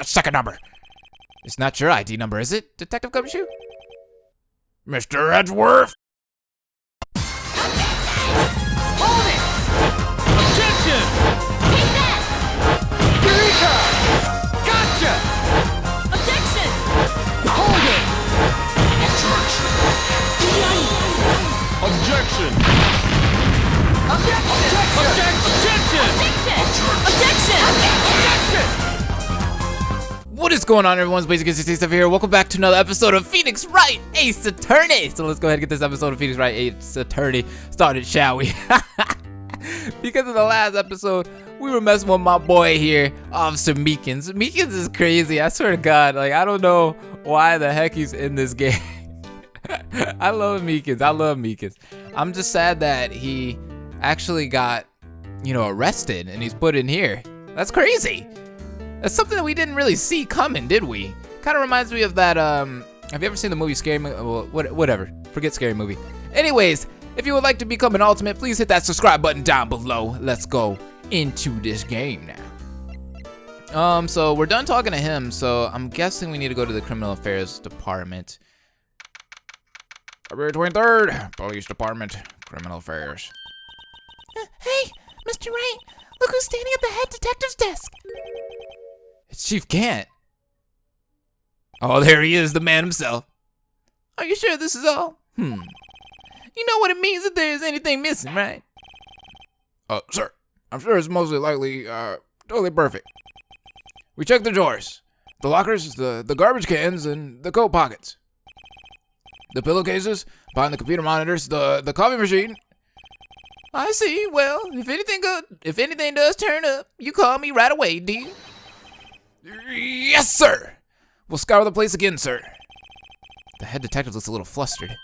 Second number. It's not your ID number, is it, Detective Gumshoe? Mr. Edgeworth? Hold it! Objection! Take that! Eureka! Gotcha! Objection! Hold it! Objection! Objection! Objection! Objection! What is going on, everyone? It's Basic 67 here. Welcome back to another episode of Phoenix Wright, Ace Attorney. So let's go ahead and get this episode of Phoenix Wright, Ace Attorney started, shall we? Because in the last episode, we were messing with my boy here, Officer Meekins. Meekins is crazy. I swear to God, like, I don't know why the heck he's in this game. I love Meekins. I love Meekins. I'm just sad that he actually got, arrested and he's put in here. That's crazy. That's something that we didn't really see coming, did we? Kind of reminds me of that, have you ever seen the movie Scary Movie? Well, whatever. Forget Scary Movie. Anyways, if you would like to become an ultimate, please hit that subscribe button down below. Let's go into this game now. So we're done talking to him, so I'm guessing we need to go to the Criminal Affairs Department. February 23rd, Police Department, Criminal Affairs. Hey, Mr. Wright, look who's standing at the head detective's desk. It's Chief Gant. Oh, there he is, the man himself. Are you sure this is all? You know what it means if there's anything missing, right? Sir, I'm sure it's mostly likely, totally perfect. We checked the drawers, the lockers, the garbage cans, and the coat pockets. The pillowcases, behind the computer monitors, the coffee machine. I see. Well, if anything does turn up, you call me right away, dear. Yes, sir. We'll scour the place again, sir. The head detective looks a little flustered.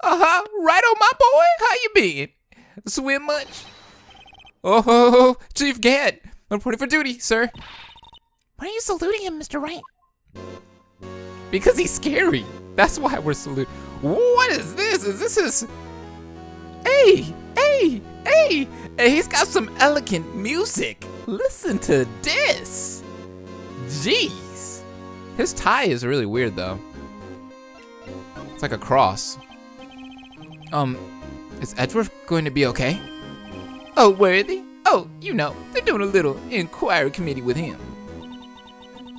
Right on, my boy. How you been? Swim much? Oh, Chief Gant. I'm reporting for duty, sir. Why are you saluting him, Mr. Wright? Because he's scary. That's why we're saluting. What is this? Is this his... Hey! He's got some elegant music. Listen to this. Jeez. His tie is really weird, though. It's like a cross. Is Edgeworth going to be okay? Oh, Worthy? Oh, they're doing a little inquiry committee with him.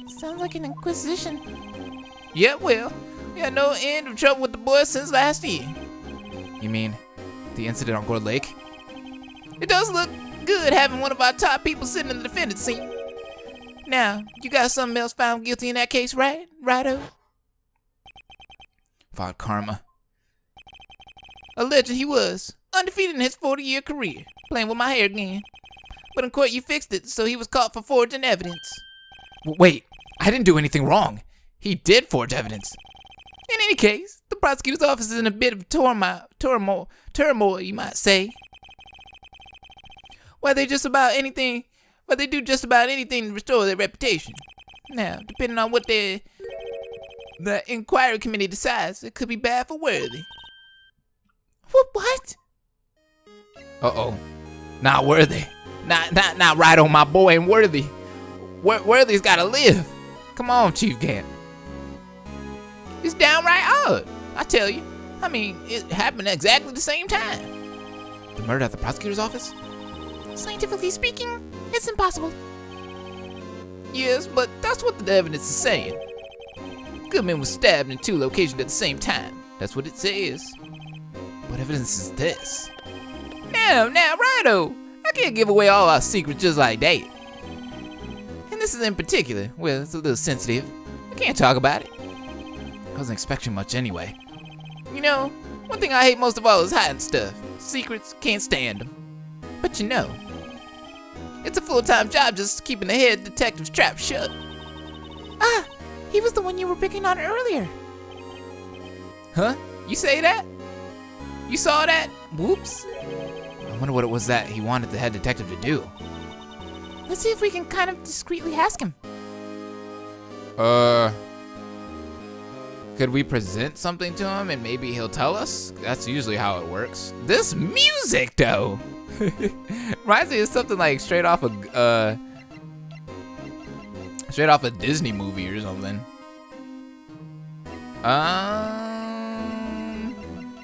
Sounds like an inquisition. Yeah, well, we had no end of trouble with the boys since last year. You mean the incident on Gourd Lake? It does look good having one of our top people sitting in the defendant's seat. Now, you got something else found guilty in that case, right? Righto? Fought karma. Alleged he was undefeated in his 40-year career, playing with my hair again. But in court you fixed it, so he was caught for forging evidence. Wait, I didn't do anything wrong. He did forge evidence. In any case, the prosecutor's office is in a bit of turmoil, you might say. Why they do just about anything to restore their reputation. Now, depending on what the inquiry committee decides, it could be bad for Worthy. What? Uh-oh. Not Worthy. Not right on my boy and Worthy. Worthy's gotta live. Come on, Chief Gant. It's downright odd, I tell you. I mean, it happened at exactly the same time. The murder at the prosecutor's office? Scientifically speaking, it's impossible. Yes, but that's what the evidence is saying. Goodman was stabbed in 2 locations at the same time. That's what it says. What evidence is this? Now, righto. I can't give away all our secrets just like that. And this is in particular, well, it's a little sensitive. I can't talk about it. I wasn't expecting much anyway. One thing I hate most of all is hiding stuff. Secrets, can't stand them. But it's a full-time job just keeping the head detective's trap shut. Ah, he was the one you were picking on earlier. Huh? You say that? You saw that? Whoops. I wonder what it was that he wanted the head detective to do. Let's see if we can kind of discreetly ask him. Could we present something to him and maybe he'll tell us? That's usually how it works. This music, though, reminds me of something like straight off of Straight off a Disney movie or something.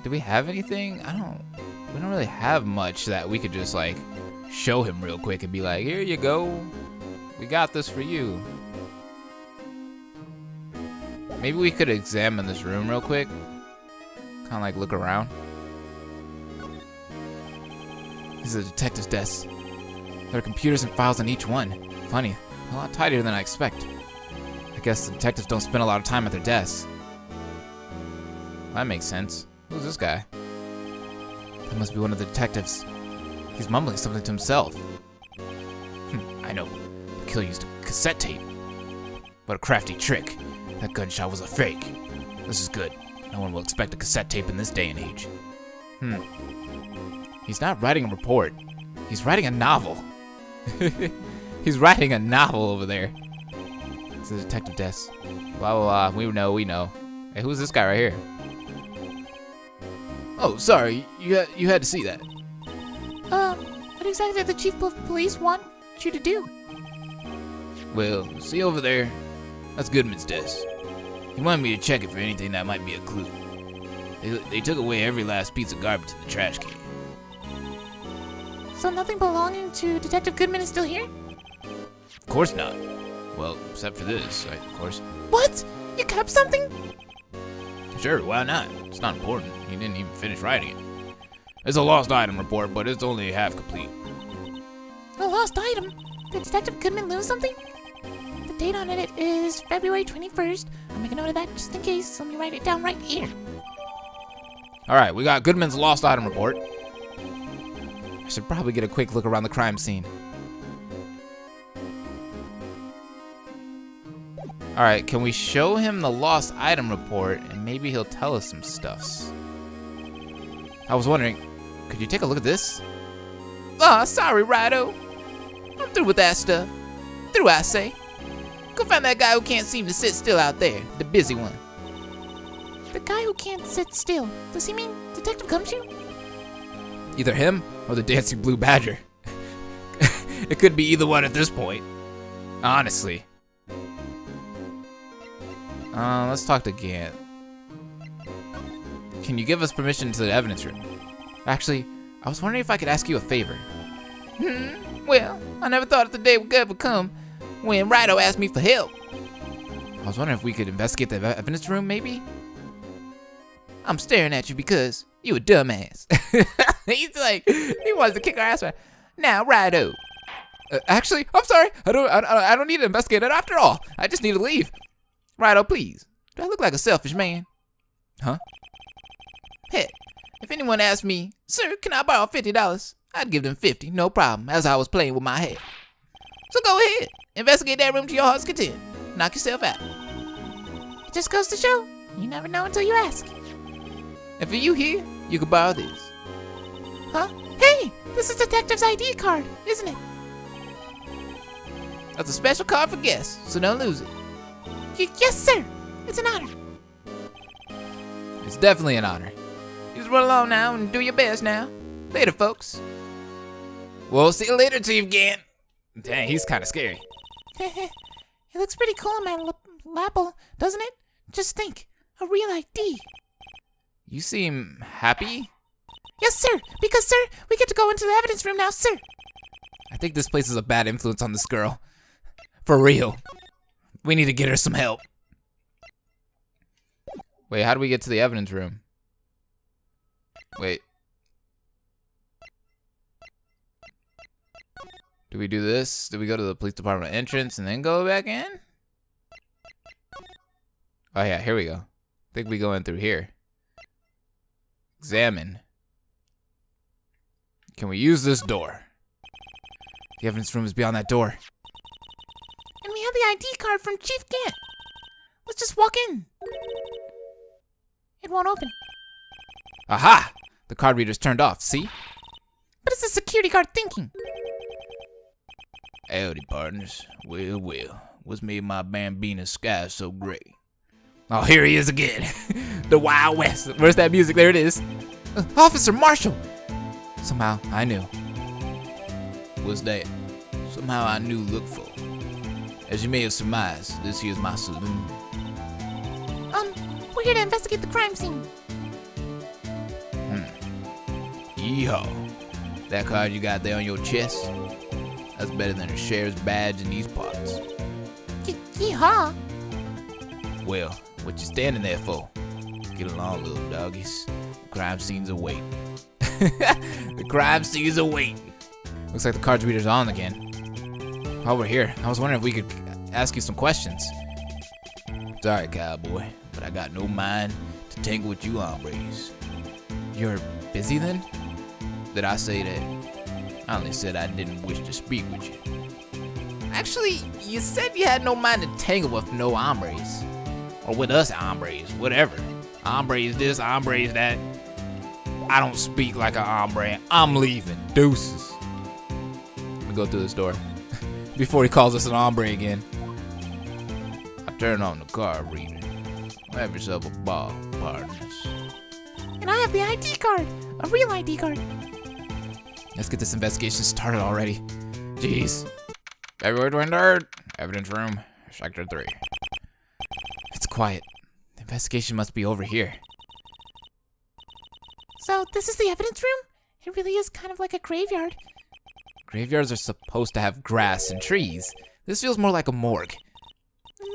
Do we have anything? We don't really have much that we could just like show him real quick and be like, here you go. We got this for you. Maybe we could examine this room real quick. Kind of like look around. This is a detective's desk. There are computers and files on each one. Funny, a lot tidier than I expect. I guess the detectives don't spend a lot of time at their desks. That makes sense. Who's this guy? That must be one of the detectives. He's mumbling something to himself. I know. The killer used a cassette tape. What a crafty trick. That gunshot was a fake. This is good. No one will expect a cassette tape in this day and age. He's not writing a report. He's writing a novel. He's writing a novel over there. It's a detective desk. Blah, blah, blah. We know. Hey, who's this guy right here? Oh, sorry. You had to see that. What exactly did the chief of police want you to do? Well, see over there? That's Goodman's desk. He wanted me to check it for anything that might be a clue. They took away every last piece of garbage in the trash can. So nothing belonging to Detective Goodman is still here? Of course not. Well, except for this, of course. What? You kept something? Sure, why not? It's not important. He didn't even finish writing it. It's a lost item report, but it's only half complete. A lost item? Did Detective Goodman lose something? The date on it is February 21st. I'll make a note of that just in case. Let me write it down right here. Alright, we got Goodman's lost item report. I should probably get a quick look around the crime scene. Alright, can we show him the lost item report and maybe he'll tell us some stuffs? I was wondering, could you take a look at this? Oh, sorry, Righto. I'm through with that stuff. Through, I say. Go find that guy who can't seem to sit still out there, the busy one. The guy who can't sit still. Does he mean Detective Gumshoe? Either him or the dancing blue badger. It could be either one at this point. Honestly. Let's talk to Gant. Can you give us permission to the evidence room? Actually, I was wondering if I could ask you a favor. Well, I never thought the day would ever come when Righto asked me for help. I was wondering if we could investigate the evidence room, maybe? I'm staring at you because you a dumbass. He's like, he wants to kick our ass right now, Righto. Actually, I'm sorry. I don't need to investigate it after all. I just need to leave. Righto, please. Do I look like a selfish man? Huh? Heck, if anyone asked me, sir, can I borrow $50? I'd give them 50, no problem, as I was playing with my head. So go ahead, investigate that room to your heart's content. Knock yourself out. It just goes to show, you never know until you ask. And for you here, you can borrow this. Huh? Hey, this is Detective's ID card, isn't it? That's a special card for guests, so don't lose it. Yes, sir. It's an honor. It's definitely an honor. You just run along now and do your best now. Later, folks. We'll see you later, Chief Gant. Dang, he's kind of scary. It looks pretty cool on my lapel, doesn't it? Just think, a real ID. You seem happy? Yes, sir. Because, sir, we get to go into the evidence room now, sir. I think this place is a bad influence on this girl. For real. We need to get her some help. Wait, how do we get to the evidence room? Wait. Do we do this? Do we go to the police department entrance and then go back in? Oh yeah, here we go. I think we go in through here. Examine. Can we use this door? The evidence room is beyond that door. And we have the ID card from Chief Gant. Let's just walk in. It won't open. Aha! The card reader's turned off, see? But it's the security guard thinking. Howdy, partners. Well, what's made my Bambina sky so gray? Oh, here he is again. The Wild West. Where's that music? There it is. Officer Marshall. Somehow, I knew. What's that? Somehow I knew look for. As you may have surmised, this here's my saloon. We're here to investigate the crime scene. Yeehaw. That card you got there on your chest? That's better than a sheriff's badge in these parts. Yeehaw. Well, what you standing there for? Get along, little doggies. The crime scene's awaiting. The crime scene's awaiting. Looks like the cards reader's on again. While we're here, I was wondering if we could ask you some questions. Sorry, cowboy, but I got no mind to tangle with you hombres. You're busy then? Did I say that? I only said I didn't wish to speak with you. Actually, you said you had no mind to tangle with no hombres. Or with us hombres, whatever. Hombres this, hombres that. I don't speak like a hombre. I'm leaving. Deuces. Let me go through this door. Before he calls us an hombre again. I turn on the card reader. Have yourself a ball, partners. And I have the ID card. A real ID card. Let's get this investigation started already. Jeez. February 23rd. Evidence room. Sector 3. It's quiet. The investigation must be over here. So this is the evidence room? It really is kind of like a graveyard. Graveyards are supposed to have grass and trees. This feels more like a morgue.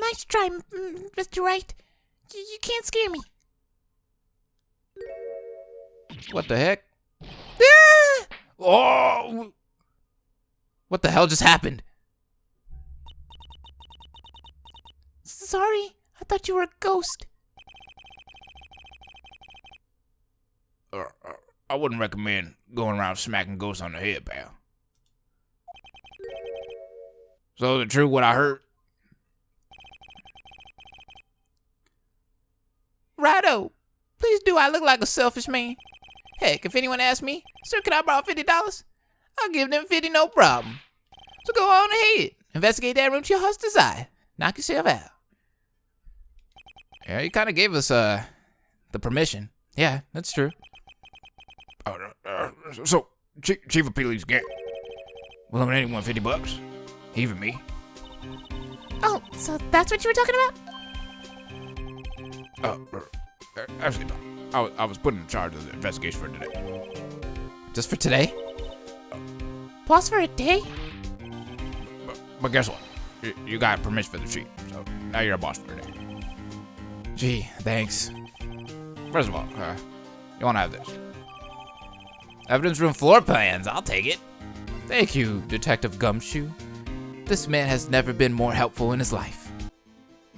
Nice try, Mr. Wright. You can't scare me. What the heck? Ah! Oh! What the hell just happened? Sorry, I thought you were a ghost. I wouldn't recommend going around smacking ghosts on the head, pal. So, the truth, what I heard? Righto. Please do I look like a selfish man? Heck, if anyone asks me, sir, can I borrow $50? I'll give them 50, no problem. So go on ahead. Investigate that room to your heart's desire. Knock yourself out. Yeah, he kind of gave us, the permission. Yeah, that's true. So, Chief of Police, get. Will loan anyone $50? Even me. Oh, so that's what you were talking about? Actually, I was put in charge of the investigation for today. Just for today? Boss for a day? But guess what? You got permission for the chief, so now you're a boss for a day. Gee, thanks. First of all, you wanna have this? Evidence room floor plans, I'll take it. Thank you, Detective Gumshoe. This man has never been more helpful in his life.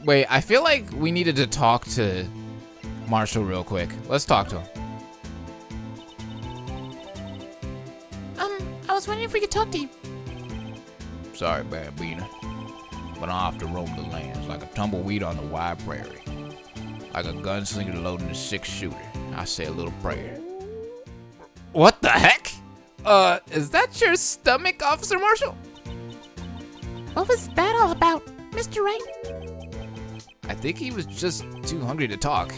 Wait, I feel like we needed to talk to Marshall real quick. Let's talk to him. I was wondering if we could talk to you. Sorry, Bambina, but I'll have to roam the lands like a tumbleweed on the wide prairie. Like a gunslinger loading a 6-shooter, I say a little prayer. What the heck? Is that your stomach, Officer Marshall? What was that all about, Mr. Wright? I think he was just too hungry to talk.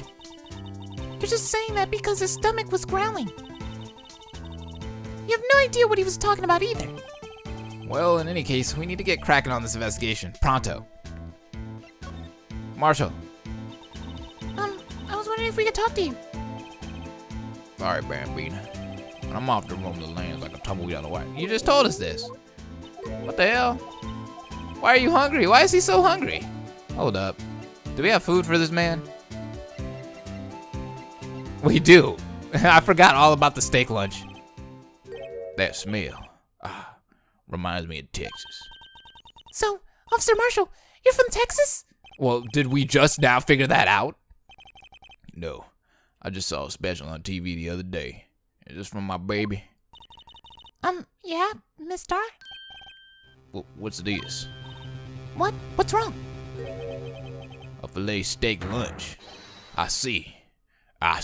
You're just saying that because his stomach was growling. You have no idea what he was talking about either. Well, in any case, we need to get cracking on this investigation. Pronto. Marshall. I was wondering if we could talk to you. Sorry, Bambina, but I'm off to roam the lands like a tumbleweed on the wire. You just told us this. What the hell? Why are you hungry? Why is he so hungry? Hold up. Do we have food for this man? We do. I forgot all about the steak lunch. That smell. Reminds me of Texas. So, Officer Marshall, you're from Texas? Well, did we just now figure that out? No. I just saw a special on TV the other day. Is this from my baby? Yeah, Miss Star? What's this? What? What's wrong? A filet steak lunch. I see. I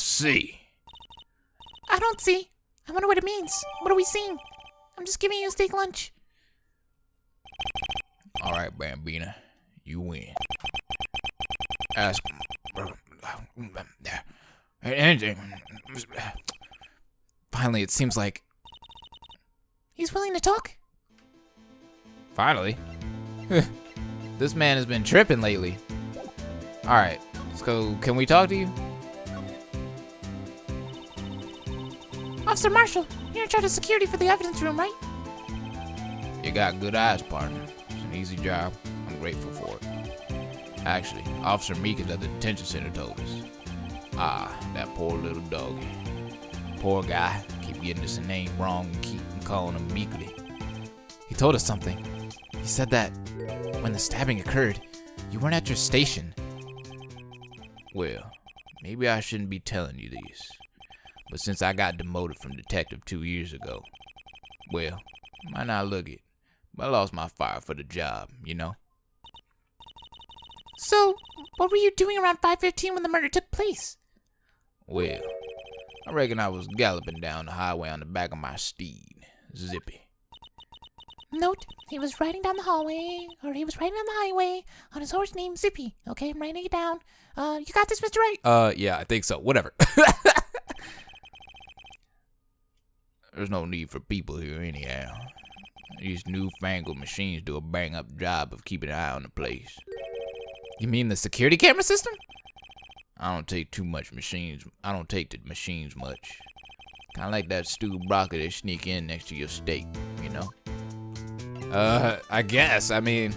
don't see. I wonder what it means. What are we seeing? I'm just giving you a steak lunch. All right, Bambina. You win. Ask anything. Finally, it seems like... He's willing to talk? Finally? This man has been tripping lately. Alright, so can we talk to you? Officer Marshall, you're in charge of security for the evidence room, right? You got good eyes, partner. It's an easy job. I'm grateful for it. Actually, Officer Meekins at the detention center told us. Ah, that poor little doggy. Poor guy. Keep getting his name wrong and keep calling him Meekly. He told us something. He said that when the stabbing occurred, you weren't at your station. Well, maybe I shouldn't be telling you these. But since I got demoted from detective 2 years ago, well, might not look it, but I lost my fire for the job, you know? So, what were you doing around 5:15 when the murder took place? Well, I reckon I was galloping down the highway on the back of my steed, Zippy. Note, he was riding down the highway on his horse named Zippy. Okay, I'm writing it down. You got this, Mr. Wright? Yeah, I think so. Whatever. There's no need for people here anyhow. These newfangled machines do a bang-up job of keeping an eye on the place. You mean the security camera system? I don't take the machines much. Kinda like that stewed broccoli that sneak in next to your steak, you know? I guess. I mean,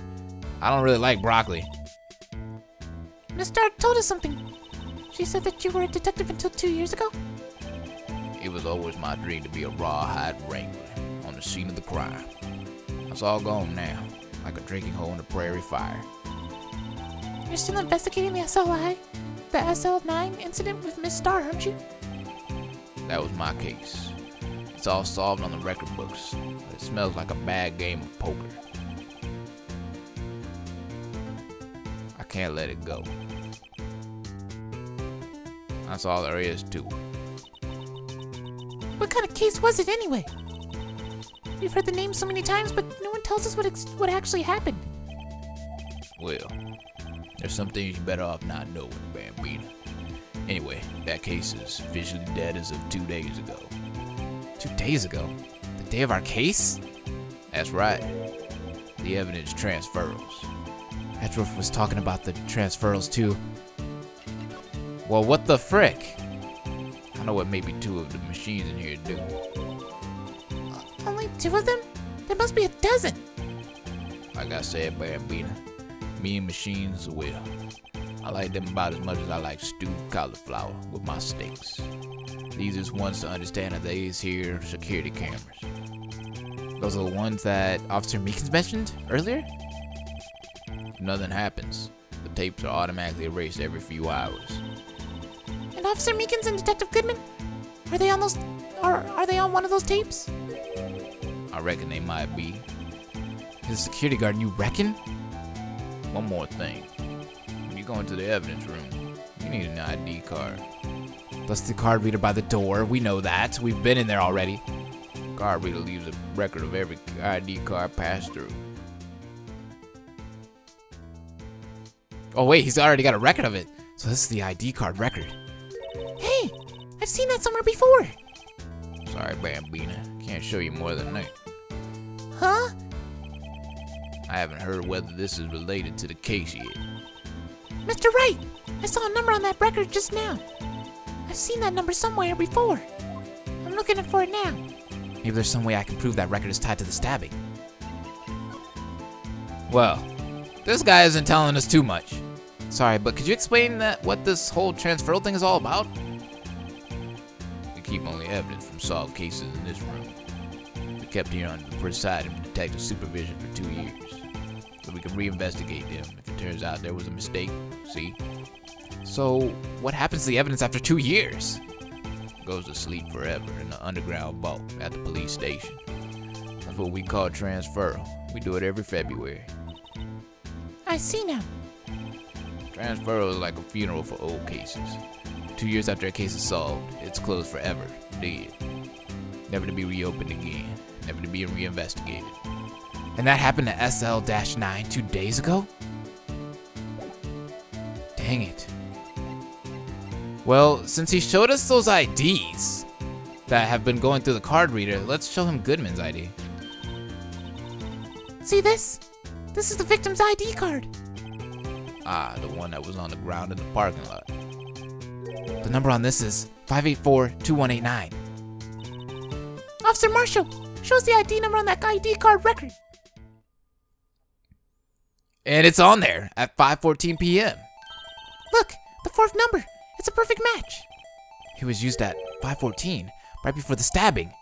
I don't really like broccoli. Miss Stark told us something. She said that you were a detective until 2 years ago? It was always my dream to be a rawhide wrangler on the scene of the crime. It's all gone now, like a drinking hole in a prairie fire. You're still investigating the the SL9 incident with Miss Starr, aren't you? That was my case. It's all solved on the record books, but it smells like a bad game of poker. I can't let it go. That's all there is to it. What kind of case was it anyway? We've heard the name so many times, but no one tells us what actually happened. Well, there's some things you better off not knowing, Bambina. Anyway, that case is officially dead as of 2 days ago. 2 days ago? The day of our case? That's right. The evidence transfers. Edgeworth was talking about the transferals too. Well, what the frick? I know what maybe 2 of the machines in here do. Only 2 of them? There must be a dozen. Like I said, Bambina, me and machines will. I like them about as much as I like stewed cauliflower with my steaks. These is ones to understand that these here security cameras. Those are the ones that Officer Meekins mentioned earlier? If nothing happens, the tapes are automatically erased every few hours. And Officer Meekins and Detective Goodman? Are they on those? Are they on one of those tapes? I reckon they might be. He's a security guard, and you reckon? One more thing. When you go into the evidence room, you need an ID card. That's the card reader by the door. We know that. We've been in there already. Card reader leaves a record of every ID card passed through. Oh wait, he's already got a record of it. So this is the ID card record. Hey, I've seen that somewhere before. Sorry, Bambina. Can't show you more than that. Huh? I haven't heard whether this is related to the case yet. Mr. Wright, I saw a number on that record just now. I've seen that number somewhere before. I'm looking for it now. Maybe there's some way I can prove that record is tied to the stabbing. Well, this guy isn't telling us too much. Sorry, but could you explain what this whole transferal thing is all about? We keep only evidence from solved cases in this room. We kept here under the presiding detective supervision for 2 years, so we can reinvestigate them if it turns out there was a mistake. See? So, what happens to the evidence after 2 years? It goes to sleep forever in the underground vault at the police station. That's what we call transferal. We do it every February. I see now. Transferal is like a funeral for old cases. 2 years after a case is solved, it's closed forever, dead. Never to be reopened again, never to be reinvestigated. And that happened to SL-9 2 days ago? Dang it. Well, since he showed us those IDs that have been going through the card reader, let's show him Goodman's ID. See this? This is the victim's ID card. Ah, the one that was on the ground in the parking lot. The number on this is 584-2189. Officer Marshall, shows the ID number on that ID card record. And it's on there at 5:14 p.m. Look, the fourth number. It's a perfect match. It was used at 5:14, right before the stabbing.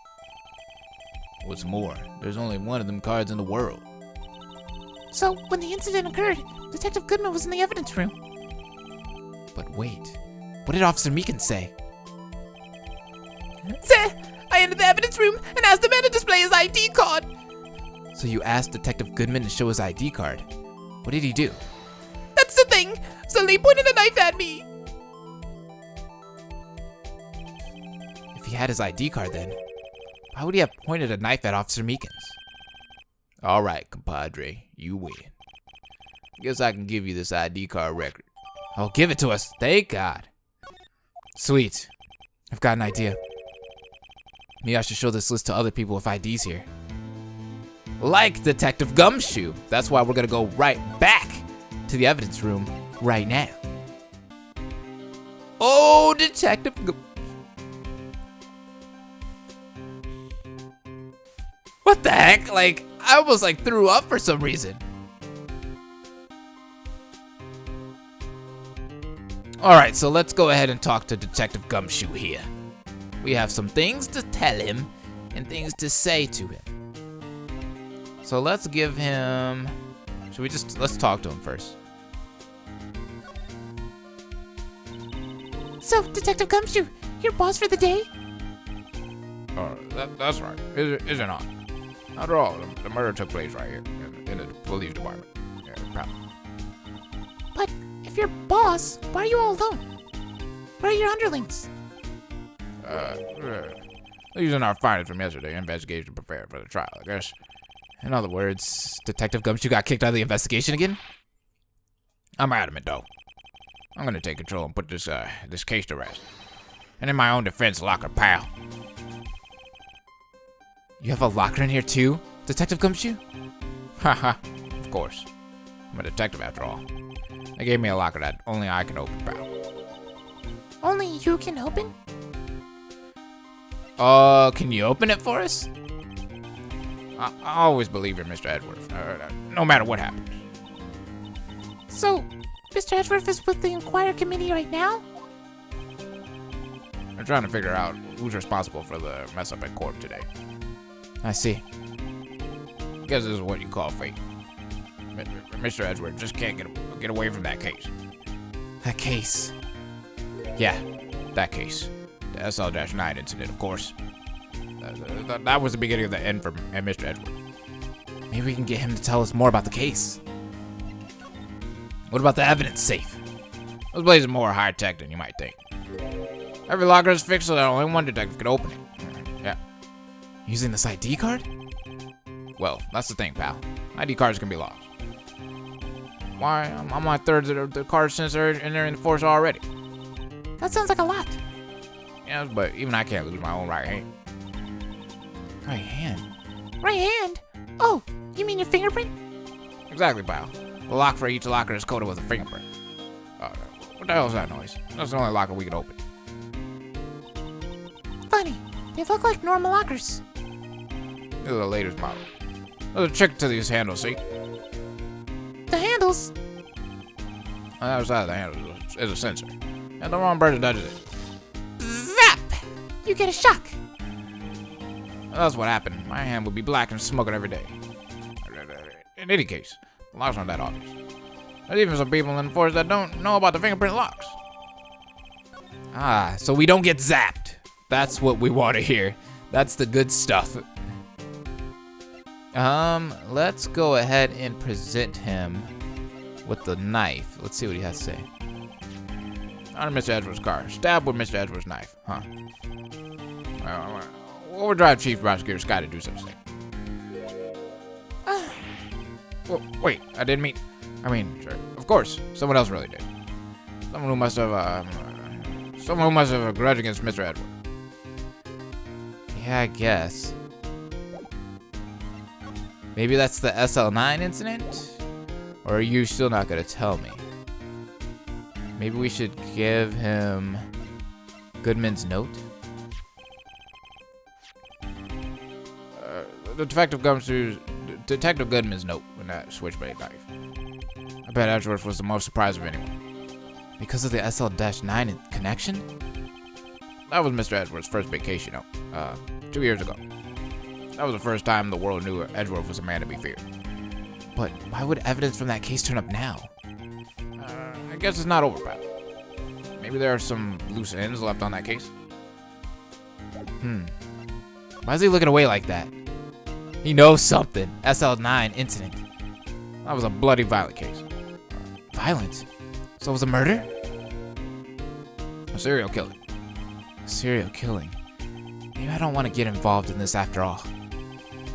What's more, there's only one of them cards in the world. So, when the incident occurred, Detective Goodman was in the evidence room. But wait, what did Officer Meekins say? Sir, I entered the evidence room and asked the man to display his ID card. So you asked Detective Goodman to show his ID card. What did he do? That's the thing. Suddenly he pointed a knife at me. If he had his ID card then, why would he have pointed a knife at Officer Meekins? All right, compadre, you win. Guess I can give you this ID card record. Oh, give it to us. Thank God. Sweet. I've got an idea. Maybe I should show this list to other people with IDs here. Like Detective Gumshoe. That's why we're gonna go right back to the evidence room right now. Oh, Detective What the heck? Like, I almost threw up for some reason. Alright, so let's go ahead and talk to Detective Gumshoe here. We have some things to tell him and things to say to him. So let's give him... let's talk to him first. So, Detective Gumshoe, your boss for the day? That's right. Is it not? After all, the murder took place right here in the police department. Yeah, probably. But if you're boss, why are you all alone? Where are your underlings? Using our findings from yesterday, investigation prepared for the trial, I guess. In other words, Detective Gumshoe got kicked out of the investigation again? I'm adamant, though. I'm gonna take control and put this case to rest. And in my own defense, locker pal. You have a locker in here too, Detective Gumshoe? Haha, of course. I'm a detective after all. They gave me a locker that only I can open, pal. Only you can open? Can you open it for us? I always believe in Mr. Edgeworth, no matter what happens. So, Mr. Edgeworth is with the Inquiry Committee right now? They're trying to figure out who's responsible for the mess up at court today. I see. Guess this is what you call fate. Mr. Edgeworth just can't get away from that case. That case? Yeah, that case. The SL-9 incident, of course. That was the beginning of the end for Mr. Edgeworth. Maybe we can get him to tell us more about the case. What about the evidence safe? This place is more high-tech than you might think. Every locker is fixed so that only one detective can open it. Yeah. Using this ID card? Well, that's the thing, pal. ID cards can be lost. Why? I'm on my third of the card sensor and they're in the force already. That sounds like a lot. Yeah, but even I can't lose my own right hand. Right hand? Right hand? Oh, you mean your fingerprint? Exactly, pal. The lock for each locker is coated with a fingerprint. What the hell is that noise? That's the only locker we can open. Funny. They look like normal lockers. These are the latest model. There's a trick to these handles, see? The handles? On the other side of the handle is a sensor. And the wrong person touches it. Zap! You get a shock. That's what happened. My hand would be black and smoking every day. In any case, the locks aren't that obvious. There's even some people in the force that don't know about the fingerprint locks. Ah, so we don't get zapped. That's what we want to hear. That's the good stuff. Let's go ahead and present him with the knife. Let's see what he has to say. Under Mr. Edgeworth's car. Stabbed with Mr. Edgeworth's knife. Huh. Overdrive Chief Prosecutor Scott to do something. Well, wait, I didn't mean... sure. Of course, someone else really did. Someone who must have a grudge against Mr. Edgeworth. Yeah, I guess. Maybe that's the SL-9 incident? Or are you still not gonna tell me? Maybe we should give him Goodman's note? Detective Goodman's note when that switchblade knife. I bet Edgeworth was the most surprised of anyone. Because of the SL-9 connection? That was Mr. Edgeworth's first vacation note, 2 years ago. That was the first time the world knew Edgeworth was a man to be feared. But why would evidence from that case turn up now? I guess it's not over, pal. Maybe there are some loose ends left on that case. Why is he looking away like that? He knows something. SL-9 incident. That was a bloody violent case. Violent? So it was a murder? A serial killing. A serial killing. Maybe I don't want to get involved in this after all.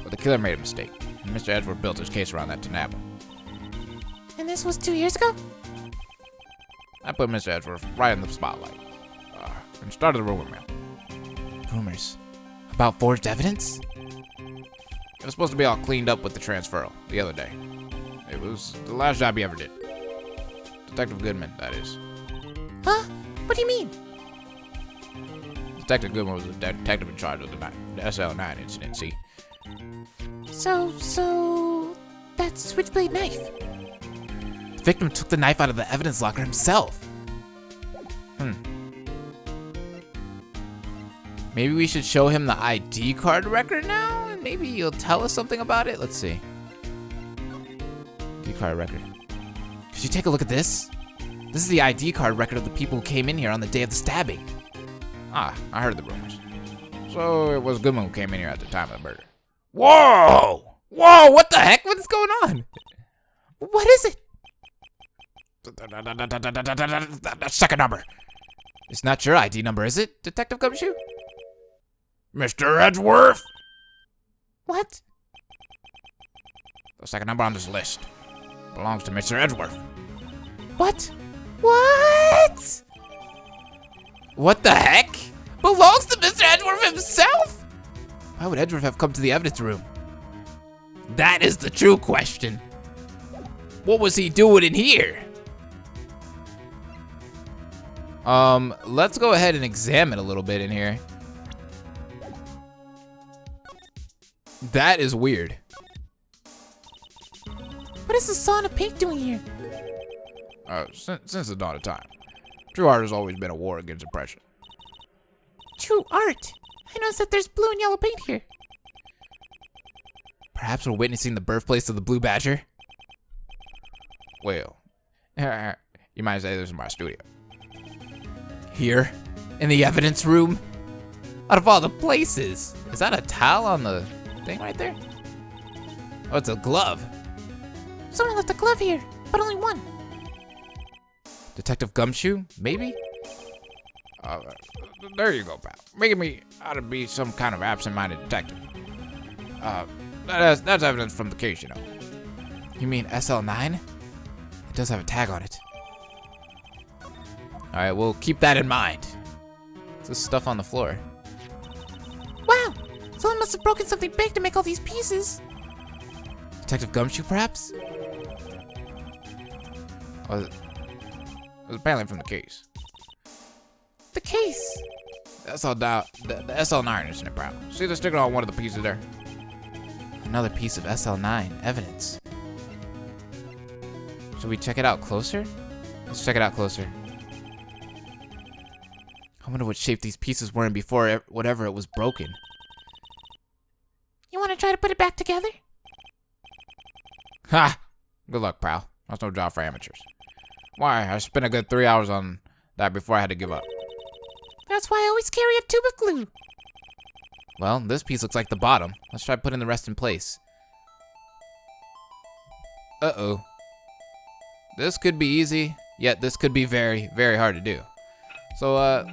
But the killer made a mistake, and Mr. Edgeworth built his case around that to nab him. And this was 2 years ago? I put Mr. Edgeworth right in the spotlight, and started the rumor mill. Rumors? About forged evidence? It was supposed to be all cleaned up with the transferal the other day. It was the last job he ever did. Detective Goodman, that is. Huh? What do you mean? Detective Goodman was the detective in charge of the SL-9 incident, see? So, that's switchblade knife. The victim took the knife out of the evidence locker himself. Maybe we should show him the ID card record now, and maybe he'll tell us something about it? Let's see. ID card record. Could you take a look at this? This is the ID card record of the people who came in here on the day of the stabbing. Ah, I heard the rumors. So it was Goodman who came in here at the time of the murder. Whoa! Whoa, what the heck? What is going on? What is it? The second number. It's not your ID number, is it, Detective Gumshoe? Mr. Edgeworth! What? The second number on this list belongs to Mr. Edgeworth. What? What? What the heck? Belongs to Mr. Edgeworth himself? Why would Edgeworth have come to the evidence room? That is the true question. What was he doing in here? Let's go ahead and examine a little bit in here. That is weird. What is the Sauna Pink doing here? Since the dawn of time, true art has always been a war against oppression. True art? I noticed that there's blue and yellow paint here. Perhaps we're witnessing the birthplace of the Blue Badger? Well, you might say this is my studio. Here? In the evidence room? Out of all the places. Is that a towel on the thing right there? Oh, it's a glove. Someone left a glove here, but only one. Detective Gumshoe, maybe? There you go, pal. Making me out to be some kind of absent-minded detective. That's evidence from the case, you know. You mean SL-9? It does have a tag on it. All right, we'll keep that in mind. What's this stuff on the floor? Wow! Someone must have broken something big to make all these pieces. Detective Gumshoe, perhaps? Oh, it was apparently from the case. The case? The SL-9 incident, pal. See the sticker on one of the pieces there? Another piece of SL-9 evidence. Should we check it out closer? Let's check it out closer. I wonder what shape these pieces were in before whatever it was broken. You want to try to put it back together? Ha! Good luck, pal. That's no job for amateurs. Why? I spent a good 3 hours on that before I had to give up. That's why I always carry a tube of glue. Well, this piece looks like the bottom. Let's try putting the rest in place. Uh-oh. This could be easy, yet this could be very, very hard to do. So,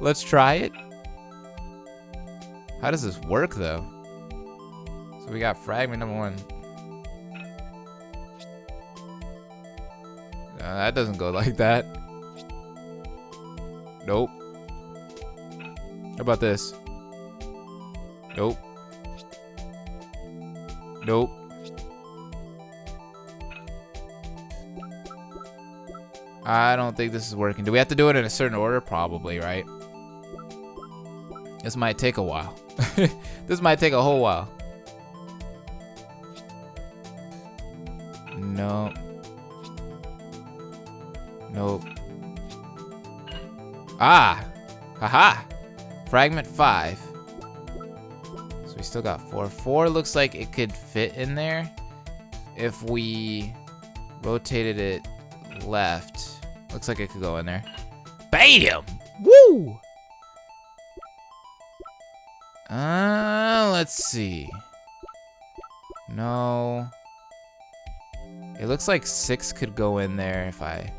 let's try it. How does this work, though? So we got fragment number 1. That doesn't go like that. Nope. How about this? Nope. Nope. I don't think this is working. Do we have to do it in a certain order? Probably, right? This might take a while. This might take a whole while. No. Nope. Ah! Haha! Fragment 5. So we still got 4. 4 looks like it could fit in there if we rotated it left. Looks like it could go in there. Bam! Woo! Let's see. No. It looks like 6 could go in there if I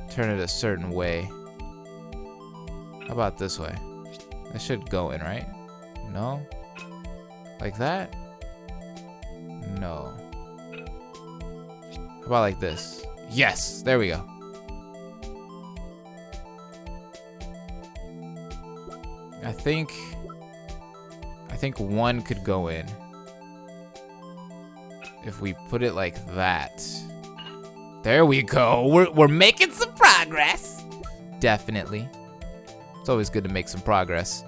turn it a certain way. How about this way? That should go in, right? No? Like that? No. How about like this? Yes! There we go. I think 1 could go in. If we put it like that. There we go. We're making some progress. Definitely. It's always good to make some progress.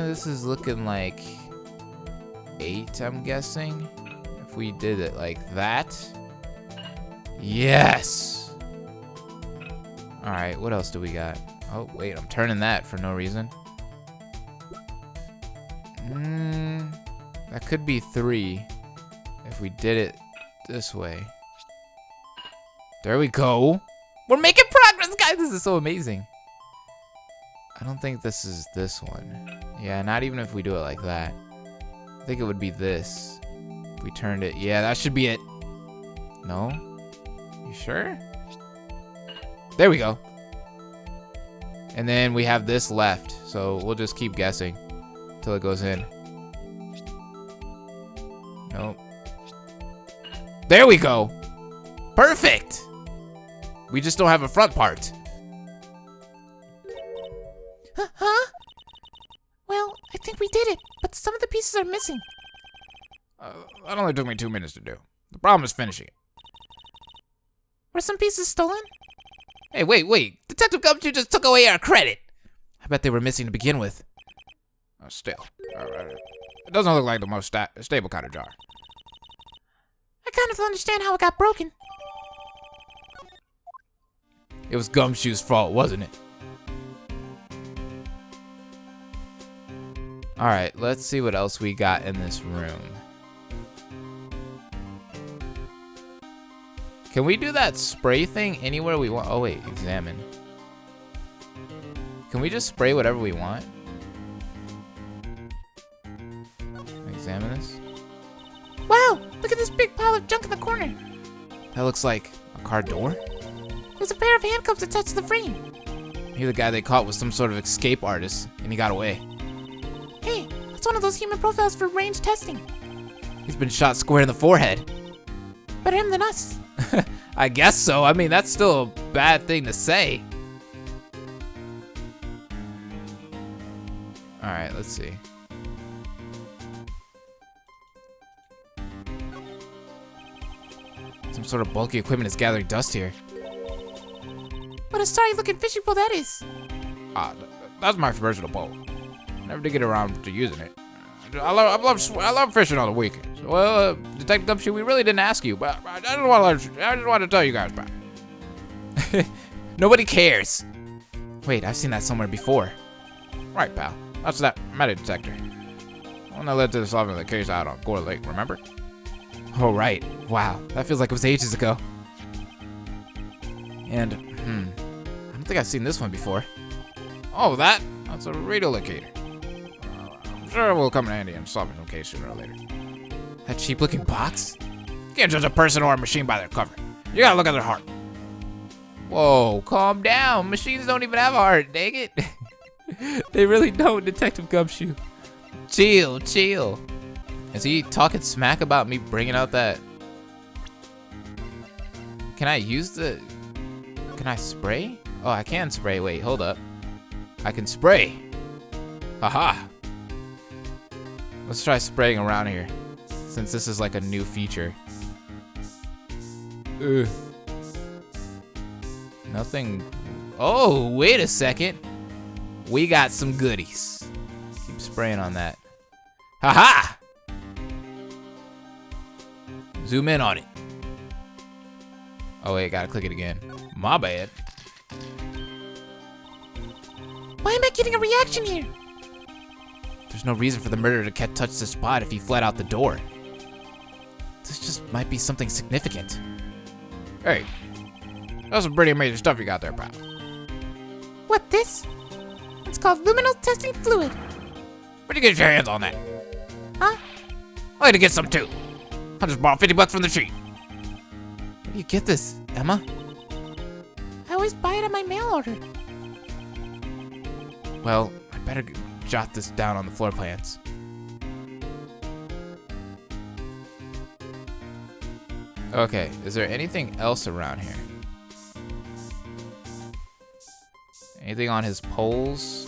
This is looking like 8, I'm guessing. If we did it like that. Yes. All right, what else do we got? Oh, wait, I'm turning that for no reason. That could be 3 if we did it this way. There we go. We're making progress, guys. This is so amazing. I don't think this is this one. Yeah, not even if we do it like that. I think it would be this. If we turned it. Yeah, that should be it. No? You sure? There we go. And then we have this left. So we'll just keep guessing until it goes in. Nope. There we go. Perfect. We just don't have a front part. Huh? Well, I think we did it, but some of the pieces are missing. That only took me 2 minutes to do. The problem is finishing it. Were some pieces stolen? Hey, wait. Detective Gumshoe just took away our credit. I bet they were missing to begin with. Still. It doesn't look like the most stable kind of jar. I kind of understand how it got broken. It was Gumshoe's fault, wasn't it? Alright, let's see what else we got in this room. Can we do that spray thing anywhere we want? Oh wait, examine. Can we just spray whatever we want? Examine this. Wow, look at this big pile of junk in the corner. That looks like a car door. There's a pair of handcuffs attached to the frame. Maybe the guy they caught was some sort of escape artist, and he got away. Hey, that's one of those human profiles for range testing. He's been shot square in the forehead. Better him than us. I guess so. I mean, that's still a bad thing to say. Alright, let's see. Some sort of bulky equipment is gathering dust here. What a sorry looking fishing pole that is. That's my versatile pole. Never did get around to using it. I love fishing on the weekends. Well, Detective Gumshoe, we really didn't ask you, but I just want to tell you guys about it. Nobody cares. Wait, I've seen that somewhere before. Right, pal. That's that metal detector. One that led to the solving of the case out on Gore Lake, remember? Oh, right. Wow, that feels like it was ages ago. And, I don't think I've seen this one before. Oh, that's a radio locator. I'm sure it will come in handy in solving the case sooner or later. That cheap-looking box? You can't judge a person or a machine by their cover. You gotta look at their heart. Whoa, calm down. Machines don't even have a heart, dang it. They really don't, Detective Gumshoe. Chill. Is he talking smack about me bringing out that? Can I spray? Oh, I can spray. Wait, hold up. I can spray. Aha. Let's try spraying around here, since this is like a new feature. Nothing. Oh, wait a second. We got some goodies. Keep spraying on that. Haha! Zoom in on it. Oh wait, gotta click it again. My bad. Why am I getting a reaction here? There's no reason for the murderer to touch the spot if he fled out the door. This just might be something significant. Hey, that's some pretty amazing stuff you got there, pal. What, this? It's called luminal testing fluid. Where'd you get your hands on that? Huh? I had to get some too. I just bought $50 from the street. Where do you get this, Emma? I always buy it on my mail order. Well, I better jot this down on the floor plans. Okay, is there anything else around here? Anything on his poles?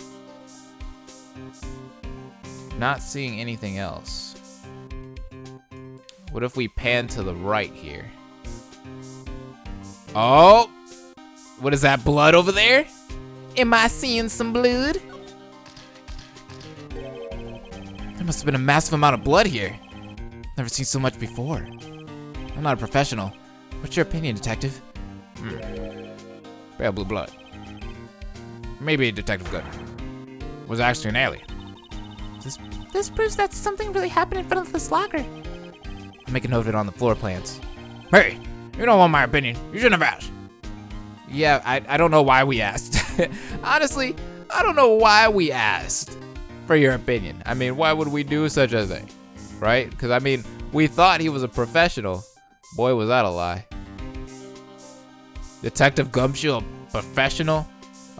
Not seeing anything else. What if we pan to the right here? Oh! What is that, blood over there? Am I seeing some blood? There must have been a massive amount of blood here. Never seen so much before. I'm not a professional. What's your opinion, detective? Pale blue blood. Maybe Detective Good. Was actually an alien. This proves that something really happened in front of this locker. I'll make a note of it on the floor plans. Hey, you don't want my opinion. You shouldn't have asked. Yeah, I don't know why we asked. Honestly, I don't know why we asked for your opinion. I mean, why would we do such a thing? Right? Because, I mean, we thought he was a professional. Boy, was that a lie. Detective Gumshoe, a professional?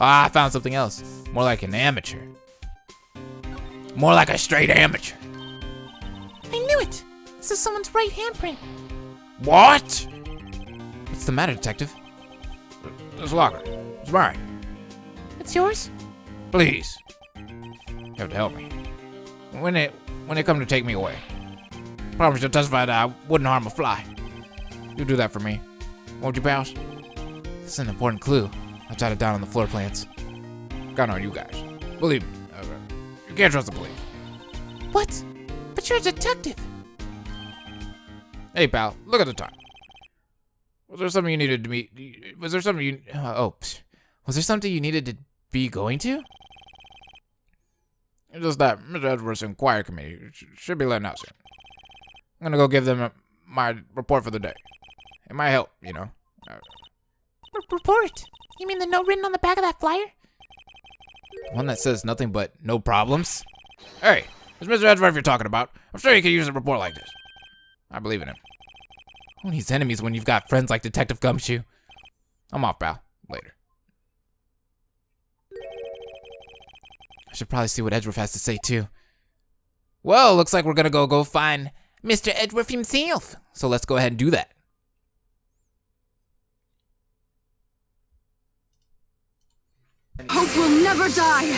Ah, I found something else. More like an amateur. More like a straight amateur. I knew it! This is someone's right handprint. What? What's the matter, detective? This locker. It's mine. It's yours? Please. You have to help me. When they come to take me away, promise you'll testify that I wouldn't harm a fly. You do that for me. Won't you, pals? This is an important clue. I'll jot it down on the floor plans. Count on you guys. Believe me. You can't trust the police. What? But you're a detective. Hey, pal, look at the time. Was there something you needed to meet? Was there something you... Was there something you needed to be going to? It's just that Mr. Edwards' inquiry committee should be letting out soon. I'm gonna go give them my report for the day. It might help, you know. Report? You mean the note written on the back of that flyer? One that says nothing but no problems? Hey, it's Mr. Edwards you're talking about. I'm sure he could use a report like this. I believe in him. Who needs enemies when you've got friends like Detective Gumshoe? I'm off, pal. Later. I should probably see what Edgeworth has to say, too. Well, looks like we're gonna go find Mr. Edgeworth himself. So let's go ahead and do that. Hope will never die.